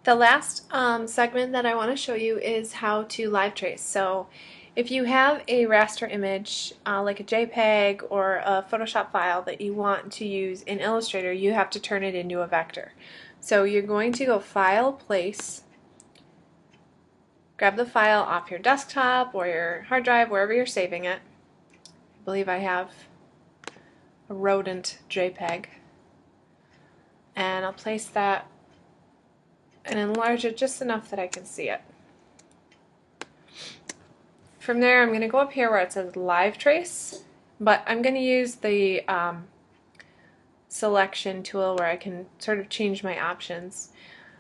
The last segment that I want to show you is how to live trace. So if you have a raster image like a JPEG or a Photoshop file that you want to use in Illustrator, you have to turn it into a vector. So you're going to go File, Place, grab the file off your desktop or your hard drive, wherever you're saving it. I believe I have a rodent JPEG. And I'll place that and enlarge it just enough that I can see it. From there, I'm going to go up here where it says Live Trace, but I'm going to use the selection tool where I can sort of change my options.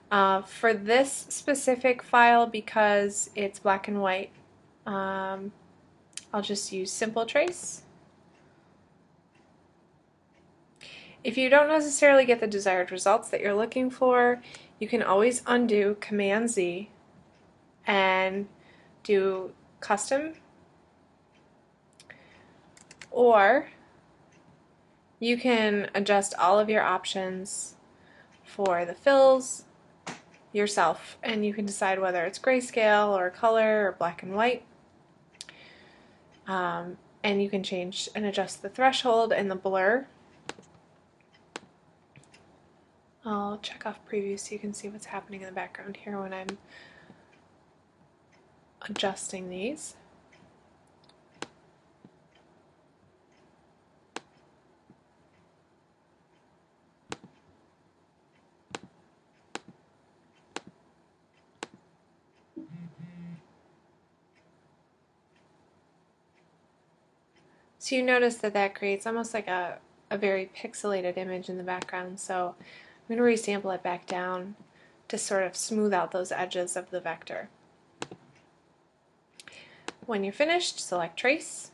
For this specific file, because it's black and white, I'll just use Simple Trace. If you don't necessarily get the desired results that you're looking for, you can always undo Command Z and do Custom, or you can adjust all of your options for the fills yourself, and you can decide whether it's grayscale or color or black and white. And you can change and adjust the threshold and the blur. I'll check off preview so you can see what's happening in the background here when I'm adjusting these. So you notice that that creates almost like a very pixelated image in the background, so I'm going to resample it back down to sort of smooth out those edges of the vector. When you're finished, select Trace,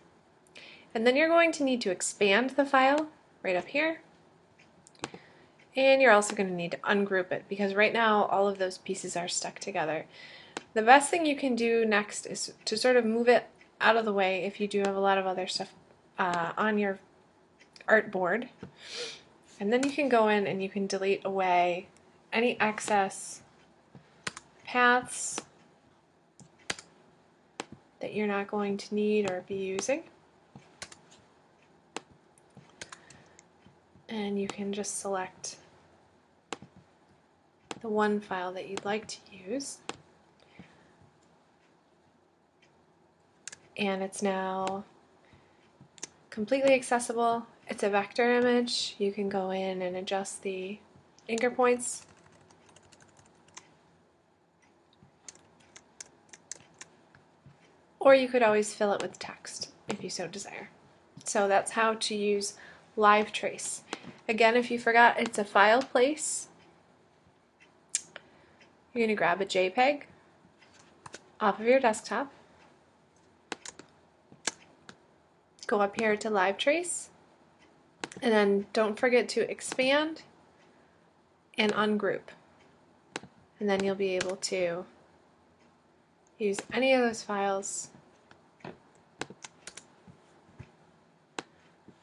and then you're going to need to expand the file right up here, and you're also going to need to ungroup it because right now all of those pieces are stuck together. The best thing you can do next is to sort of move it out of the way if you do have a lot of other stuff on your artboard, and then you can go in and you can delete away any excess paths that you're not going to need or be using, and you can just select the one file that you'd like to use, and it's now completely accessible. It's a vector image. You can go in and adjust the anchor points. Or you could always fill it with text if you so desire. So that's how to use Live Trace. Again, if you forgot, it's a file place. You're going to grab a JPEG off of your desktop. Go up here to Live Trace, and then don't forget to expand and ungroup. And then you'll be able to use any of those files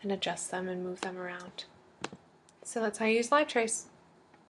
and adjust them and move them around. So that's how you use Live Trace.